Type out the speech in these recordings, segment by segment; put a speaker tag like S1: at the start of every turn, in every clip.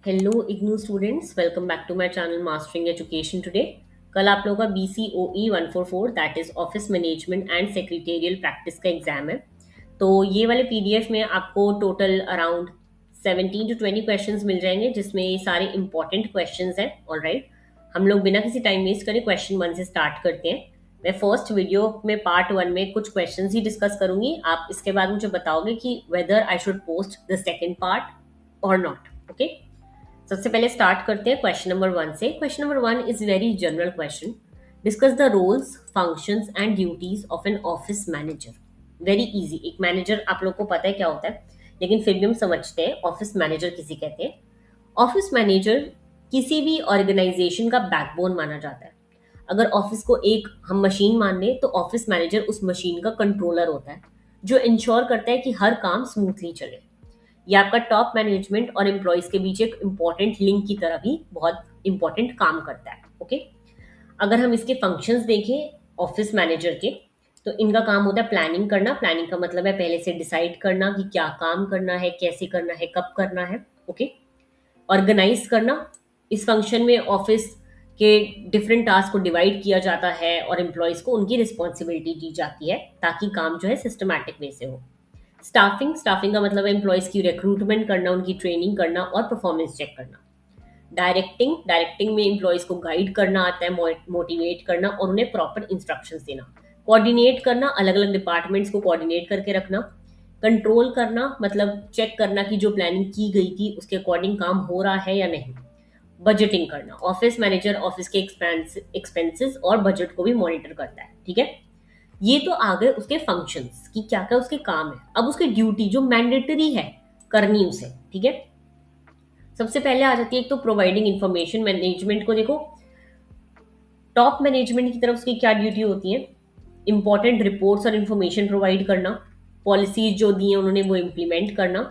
S1: Hello IGNOU students, welcome back to my channel mastering education today. कल आप लोगों का BCOE 144 that is office management and secretarial practice का exam है। तो ये वाले PDF में आपको टोटल अराउंड 17 to 20 क्वेश्चंस मिल जाएंगे, जिसमें ये सारे इंपॉर्टेंट क्वेश्चंस हैं। ऑलराइट, हम लोग बिना किसी टाइम वेस्ट करे क्वेश्चन 1 से स्टार्ट करते हैं। मैं फर्स्ट वीडियो में पार्ट 1 में कुछ क्वेश्चंस ही डिस्कस करूंगी। आप इसके बाद मुझे बताओगे कि whether I should post the second part और नॉट। ओके, सबसे पहले स्टार्ट करते हैं क्वेश्चन नंबर 1 से। Question number 1 is very general question. Discuss the roles, functions and duties of an office manager. Very easy. एक मैनेजर आप लोग को पता है क्या होता है, लेकिन फिर भी हम समझते हैं ऑफिस मैनेजर किसी कहते हैं। ऑफिस मैनेजर किसी भी ऑर्गेनाइजेशन का बैकबोन माना जाता है। अगर ऑफिस को एक हम मशीन मान लें तो ऑफिस मैनेजर उस मशीन का कंट्रोलर होता है, जो इंश्योर करता है कि हर काम स्मूथली चले। ये आपका टॉप मैनेजमेंट और एम्प्लॉयज के बीच एक इंपॉर्टेंट लिंक की तरह भी बहुत इंपॉर्टेंट काम करता है। ओके, अगर हम इसके फंक्शंस देखें ऑफिस मैनेजर के, तो इनका काम होता है प्लानिंग करना। प्लानिंग का मतलब है पहले से डिसाइड करना कि क्या काम करना है, कैसे करना है, कब करना है। ओके, ऑर्गेनाइज करना। इस फंक्शन में ऑफिस के डिफरेंट टास्क को डिवाइड किया जाता है और एम्प्लॉयज को उनकी रिस्पॉन्सिबिलिटी दी जाती है ताकि काम जो है सिस्टमैटिक वे से हो। स्टाफिंग, स्टाफिंग का मतलब है एम्प्लॉयज की रिक्रूटमेंट करना, उनकी ट्रेनिंग करना और परफॉर्मेंस चेक करना। डायरेक्टिंग, डायरेक्टिंग में एम्प्लॉयज को गाइड करना आता है, मोटिवेट करना और उन्हें प्रॉपर इंस्ट्रक्शंस देना। कोऑर्डिनेट करना, अलग अलग डिपार्टमेंट्स को कोऑर्डिनेट करके रखना। कंट्रोल करना मतलब चेक करना कि जो प्लानिंग की गई थी उसके अकॉर्डिंग काम हो रहा है या नहीं। बजटिंग करना, ऑफिस मैनेजर ऑफिस के एक्सपेंसेस और बजट को भी मॉनिटर करता है। ठीक है, ये तो आ गए उसके फंक्शंस कि क्या क्या उसके काम है। अब उसकी ड्यूटी जो मैंडेटरी है करनी उसे। ठीक है, सबसे पहले आ जाती है एक तो प्रोवाइडिंग इंफॉर्मेशन। मैनेजमेंट को देखो, टॉप मैनेजमेंट की तरफ उसकी क्या ड्यूटी होती है? इंपॉर्टेंट रिपोर्ट्स और इंफॉर्मेशन प्रोवाइड करना, पॉलिसीज जो दी हैं उन्होंने वो इम्प्लीमेंट करना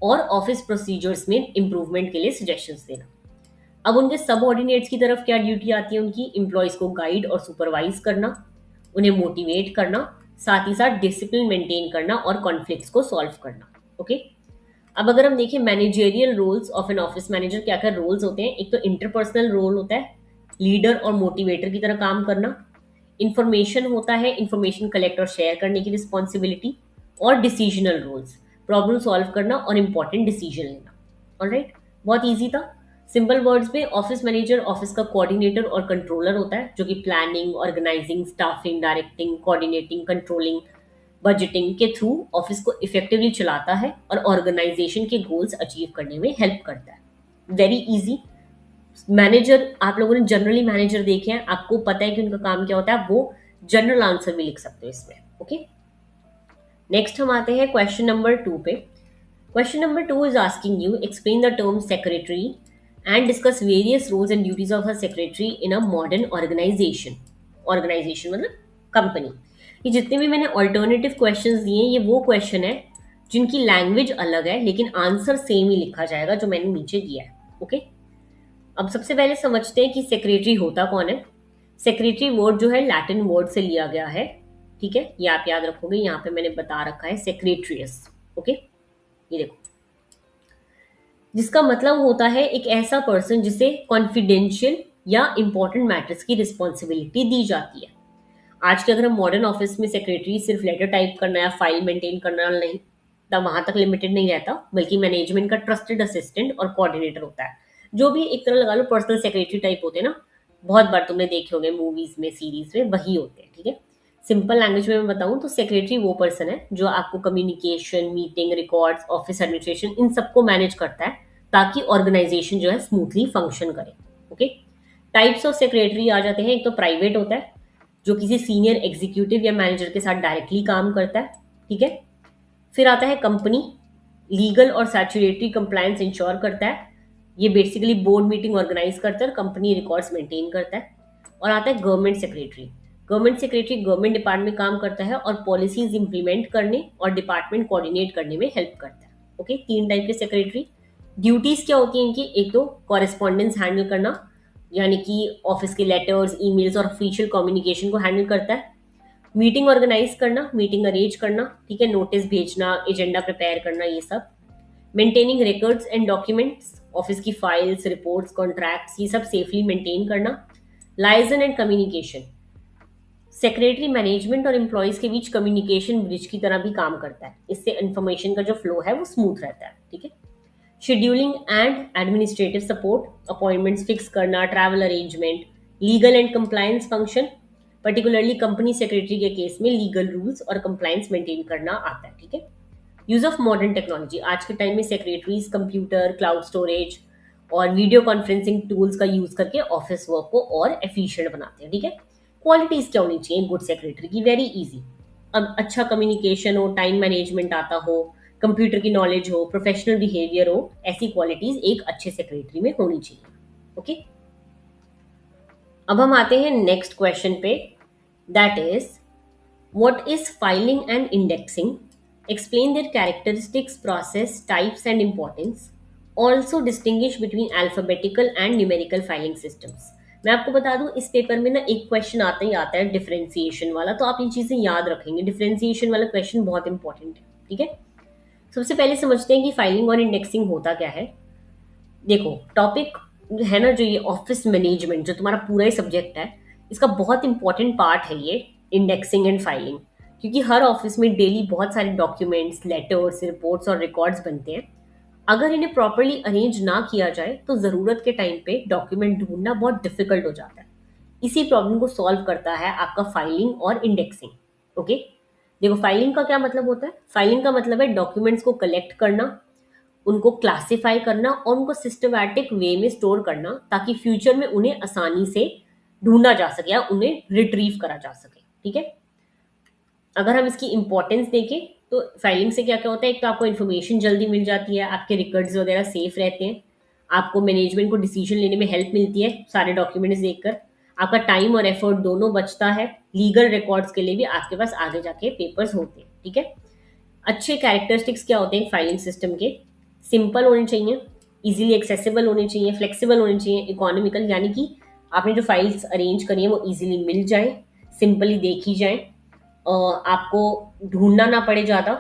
S1: और ऑफिस प्रोसीजर्स में इंप्रूवमेंट के लिए सजेशंस देना। अब उनके सबऑर्डिनेट्स की तरफ क्या ड्यूटी आती है? उनकी एम्प्लॉयज को गाइड और सुपरवाइज करना, उन्हें मोटिवेट करना, साथ ही साथ डिसिप्लिन मेंटेन करना और कॉन्फ्लिक्ट्स को सॉल्व करना। ओके, अब अगर हम देखें managerial roles of an office manager, क्या क्या रोल्स होते हैं? एक तो इंटरपर्सनल रोल होता है, लीडर और मोटिवेटर की तरह काम करना। इंफॉर्मेशन होता है, इंफॉर्मेशन कलेक्ट और शेयर करने की रिस्पॉन्सिबिलिटी। और डिसीजनल रोल्स, प्रॉब्लम सॉल्व करना और इंपॉर्टेंट डिसीजन लेना। ऑलराइट, बहुत ईजी था। सिंपल वर्ड्स में ऑफिस मैनेजर ऑफिस का कोऑर्डिनेटर और कंट्रोलर होता है, जो कि planning, organising, staffing, directing, coordinating, controlling, budgeting के थ्रू ऑफिस को इफेक्टिवली चलाता है और ऑर्गेनाइजेशन के गोल्स अचीव करने में हेल्प करता है। Very easy. मैनेजर आप लोगों ने जनरली मैनेजर देखे हैं, आपको पता है कि उनका काम क्या होता है, आप वो जनरल आंसर भी लिख सकते हो इसमें। ओके, नेक्स्ट हम आते हैं क्वेश्चन नंबर 2 पे। Question number 2 is asking you explain the term secretary and discuss various roles and duties of a secretary in a modern organization. Organization मतलब कंपनी। ये जितने भी मैंने ऑल्टरनेटिव क्वेश्चंस दिए ये वो क्वेश्चन है जिनकी लैंग्वेज अलग है लेकिन आंसर सेम ही लिखा जाएगा जो मैंने नीचे दिया है। ओके, अब सबसे पहले समझते हैं कि सेक्रेटरी होता कौन है। सेक्रेटरी वर्ड जो है लैटिन वर्ड से लिया गया है। ठीक है, ये आप याद रखोगे, यहाँ पे मैंने बता रखा है सेक्रेटरीस। ओके, ये देखो, जिसका मतलब होता है एक ऐसा पर्सन जिसे कॉन्फिडेंशियल या इंपॉर्टेंट मैटर्स की रिस्पॉन्सिबिलिटी दी जाती है। आज के अगर हम मॉडर्न ऑफिस में सेक्रेटरी सिर्फ लेटर टाइप करना या फाइल मेंटेन करना नहीं, तब वहां तक लिमिटेड नहीं रहता, बल्कि मैनेजमेंट का ट्रस्टेड असिस्टेंट और कोऑर्डिनेटर होता है, जो भी एक तरह लगा लो पर्सनल सेक्रेटरी टाइप होते हैं ना। बहुत बार तुमने देखे होंगे मूवीज में, सीरीज में, वही होते हैं। ठीक है, सिंपल लैंग्वेज में मैं बताऊं तो सेक्रेटरी वो पर्सन है जो आपको communication, meeting, records, office administration इन सबको मैनेज करता है ताकि ऑर्गेनाइजेशन जो है स्मूथली फंक्शन करे। ओके, टाइप्स ऑफ सेक्रेटरी आ जाते हैं। एक तो प्राइवेट होता है जो किसी सीनियर एग्जीक्यूटिव या मैनेजर के साथ डायरेक्टली काम करता है। ठीक है, फिर आता है कंपनी, लीगल और स्टैट्यूटरी कंप्लायंस इंश्योर करता है। ये बेसिकली बोर्ड मीटिंग ऑर्गेनाइज करता है, कंपनी रिकॉर्ड्स मेंटेन करता है। और आता है government secretary. Government secretary government department में काम करता है और पॉलिसीज इंप्लीमेंट करने और डिपार्टमेंट कोऑर्डिनेट करने में हेल्प करता है। ओके, तीन टाइप के सेक्रेटरी। ड्यूटीज क्या होती हैं इनकी? एक तो कॉरेस्पॉन्डेंस हैंडल करना, यानी कि ऑफिस के लेटर्स, ईमेल्स और ऑफिशियल कम्युनिकेशन को हैंडल करता है। मीटिंग ऑर्गेनाइज करना, मीटिंग अरेंज करना, ठीक है, नोटिस भेजना, एजेंडा प्रिपेयर करना, ये सब। Maintaining records and documents, office की फाइल्स, रिपोर्ट्स, कॉन्ट्रैक्ट्स, ये सब सेफली मेंटेन करना। Liaison and communication, secretary management और एम्प्लॉयज के बीच कम्युनिकेशन ब्रिज की तरह भी काम करता है। इससे इंफॉर्मेशन का जो फ्लो है वो स्मूथ रहता है। ठीक है। Scheduling and administrative support, appointments fix करना, travel arrangement, legal and compliance function, particularly company secretary के केस में लीगल रूल्स और कंप्लायंस मेंटेन करना आता है। ठीक है। यूज ऑफ मॉडर्न टेक्नोलॉजी, आज के टाइम में सेक्रेटरीज कंप्यूटर, क्लाउड स्टोरेज और वीडियो कॉन्फ्रेंसिंग टूल्स का यूज करके ऑफिस वर्क को और एफिशिएंट बनाते हैं। ठीक है। क्वालिटीज क्या होनी चाहिए गुड सेक्रेटरी की? Very easy. अब अच्छा कम्युनिकेशन हो, टाइम मैनेजमेंट आता हो, कंप्यूटर की नॉलेज हो, प्रोफेशनल बिहेवियर हो, ऐसी क्वालिटीज एक अच्छे सेक्रेटरी में होनी चाहिए। ओके। अब हम आते हैं नेक्स्ट क्वेश्चन पे, that is what is filing and indexing, explain their characteristics, process, types and importance, also distinguish between alphabetical and numerical filing systems। मैं आपको बता दूं इस पेपर में ना एक क्वेश्चन आता ही आता है डिफरेंशिएशन वाला, तो आप ये चीजें याद रखेंगे। डिफरेंशिएशन वाला क्वेश्चन बहुत इंपॉर्टेंट है। ठीक है। सबसे पहले समझते हैं कि फाइलिंग और इंडेक्सिंग होता क्या है। देखो टॉपिक है ना जो ये ऑफिस मैनेजमेंट जो तुम्हारा पूरा ही सब्जेक्ट है, इसका बहुत इंपॉर्टेंट पार्ट है ये इंडेक्सिंग एंड फाइलिंग, क्योंकि हर ऑफिस में डेली बहुत सारे डॉक्यूमेंट्स, लेटर्स, रिपोर्ट्स और रिकॉर्ड्स बनते हैं। अगर इन्हें प्रॉपरली अरेंज ना किया जाए तो ज़रूरत के टाइम पे डॉक्यूमेंट ढूंढना बहुत डिफिकल्ट हो जाता है। इसी प्रॉब्लम को सॉल्व करता है आपका फाइलिंग और इंडेक्सिंग। ओके। देखो फाइलिंग का क्या मतलब होता है? फाइलिंग का मतलब है डॉक्यूमेंट्स को कलेक्ट करना, उनको क्लासिफाई करना और उनको सिस्टमैटिक वे में स्टोर करना, ताकि फ्यूचर में उन्हें आसानी से ढूंढा जा सके या उन्हें रिट्रीव करा जा सके। ठीक है। अगर हम इसकी इंपॉर्टेंस देखें तो फाइलिंग से क्या क्या होता है, एक तो आपको इन्फॉर्मेशन जल्दी मिल जाती है, आपके रिकॉर्ड्स वगैरह सेफ रहते हैं, आपको मैनेजमेंट को डिसीजन लेने में हेल्प मिलती है सारे डॉक्यूमेंट्स देखकर, आपका टाइम और एफर्ट दोनों बचता है, लीगल रिकॉर्ड्स के लिए भी आपके पास आगे जाके पेपर्स होते हैं। ठीक है। अच्छे कैरेक्टरिस्टिक्स क्या होते हैं फाइलिंग सिस्टम के? सिंपल होने चाहिए, इजीली एक्सेसिबल होने चाहिए, फ्लेक्सिबल होने चाहिए, इकोनॉमिकल, यानी कि आपने जो फाइल्स अरेंज करी है वो इजीली मिल जाए, सिंपली देखी जाए, आपको ढूंढना ना पड़े ज़्यादा,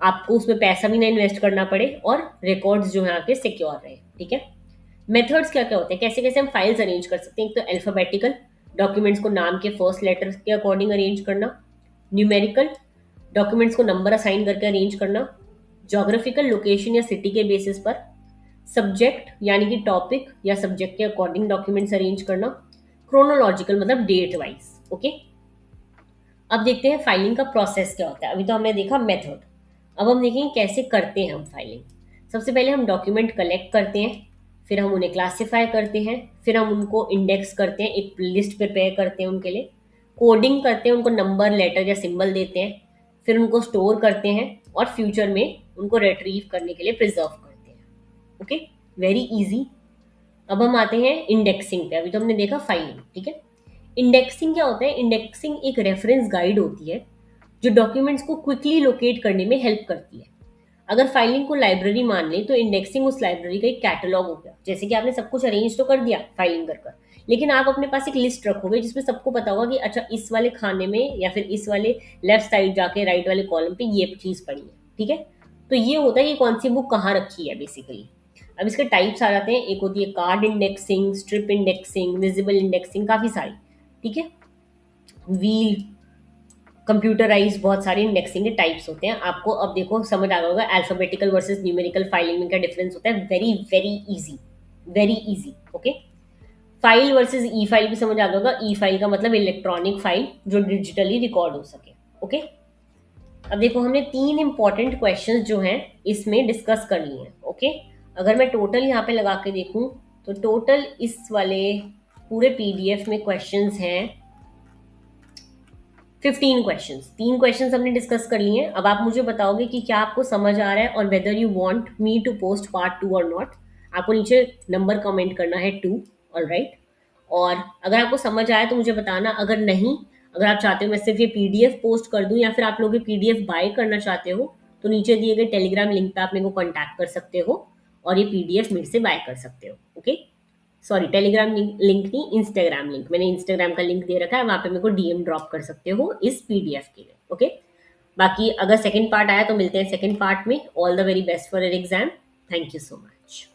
S1: आपको उसमें पैसा भी ना इन्वेस्ट करना पड़े, और रिकॉर्ड्स जो है आपके सिक्योर रहे। ठीक है। मेथड्स क्या क्या होते हैं, कैसे कैसे हम फाइल्स अरेंज कर सकते हैं? एक तो अल्फाबेटिकल, डॉक्यूमेंट्स को नाम के फर्स्ट लेटर के अकॉर्डिंग अरेंज करना। न्यूमेरिकल, डॉक्यूमेंट्स को नंबर असाइन करके अरेंज करना। जोग्राफिकल, लोकेशन या सिटी के बेसिस पर। सब्जेक्ट यानी कि टॉपिक या सब्जेक्ट के अकॉर्डिंग डॉक्यूमेंट्स अरेंज करना। क्रोनोलॉजिकल मतलब डेट वाइज। ओके। अब देखते हैं फाइलिंग का प्रोसेस क्या होता है। अभी तो हमने देखा मेथड, अब हम देखेंगे कैसे करते हैं हम फाइलिंग। सबसे पहले हम डॉक्यूमेंट कलेक्ट करते हैं, फिर हम उन्हें क्लासिफाई करते हैं, फिर हम उनको इंडेक्स करते हैं, एक लिस्ट प्रिपेयर करते हैं उनके लिए, कोडिंग करते हैं, उनको नंबर, लेटर या सिंबल देते हैं, फिर उनको स्टोर करते हैं और फ्यूचर में उनको रिट्रीव करने के लिए प्रिजर्व करते हैं। Okay, very easy. अब हम आते हैं इंडेक्सिंग पे। अभी तो हमने देखा फाइलिंग। ठीक है। इंडेक्सिंग क्या होता है? इंडेक्सिंग एक रेफरेंस गाइड होती है जो डॉक्यूमेंट्स को क्विकली लोकेट करने में हेल्प करती है। अगर फाइलिंग को लाइब्रेरी मान लें तो इंडेक्सिंग उस लाइब्रेरी का एक कैटलॉग हो गया। जैसे कि आपने सब कुछ अरेंज तो कर दिया फाइलिंग कर, लेकिन आप अपने पास एक लिस्ट रखोगे जिसमें सबको पता होगा कि अच्छा इस वाले खाने में या फिर इस वाले लेफ्ट साइड जाके राइट वाले कॉलम पे ये चीज पड़ी है। ठीक है। तो ये होता है कि कौन सी बुक कहाँ रखी है बेसिकली। अब इसके टाइप्स आ जाते हैं, एक होती है card indexing, strip indexing, visible indexing, काफी सारी। ठीक है। व्हील, कंप्यूटराइज, बहुत सारे इंडेक्सिंग के टाइप्स होते हैं। आपको अब देखो समझ आ गया होगा अल्फाबेटिकल वर्सेस न्यूमेरिकल फाइलिंग में क्या डिफरेंस होता है। Very very easy, very easy. Okay. File versus e file भी समझ आ गया होगा। ई फाइल का मतलब इलेक्ट्रॉनिक फाइल जो डिजिटली रिकॉर्ड हो सके। ओके। अब देखो हमने 3 इंपॉर्टेंट क्वेश्चंस जो हैं इसमें डिस्कस कर लिए हैं। ओके। अगर मैं टोटल यहाँ पे लगा के देखूं तो टोटल इस वाले पूरे पीडीएफ में क्वेश्चंस हैं 15 क्वेश्चंस। 3 क्वेश्चंस हमने डिस्कस कर लिए हैं। अब आप मुझे बताओगे कि क्या आपको समझ आ रहा है और whether you want me to post part 2 और नॉट। आपको नीचे नंबर कमेंट करना है 2। ऑलराइट। और अगर आपको समझ आया तो मुझे बताना, अगर नहीं, अगर आप चाहते हो मैं सिर्फ ये पीडीएफ पोस्ट कर दूं या फिर आप लोग ये पीडीएफ बाय करना चाहते हो तो नीचे दिए गए टेलीग्राम लिंक पे आप मेरे को कॉन्टैक्ट कर सकते हो और ये पीडीएफ मेरे से बाय कर सकते हो। ओके। सॉरी, टेलीग्राम लिंक नहीं, इंस्टाग्राम लिंक। मैंने इंस्टाग्राम का लिंक दे रखा है, वहां पे मेरे को डीएम ड्रॉप कर सकते हो इस पीडीएफ के लिए। ओके। बाकी अगर सेकंड पार्ट आया तो मिलते हैं सेकंड पार्ट में। All the very best for your exam. Thank you so much.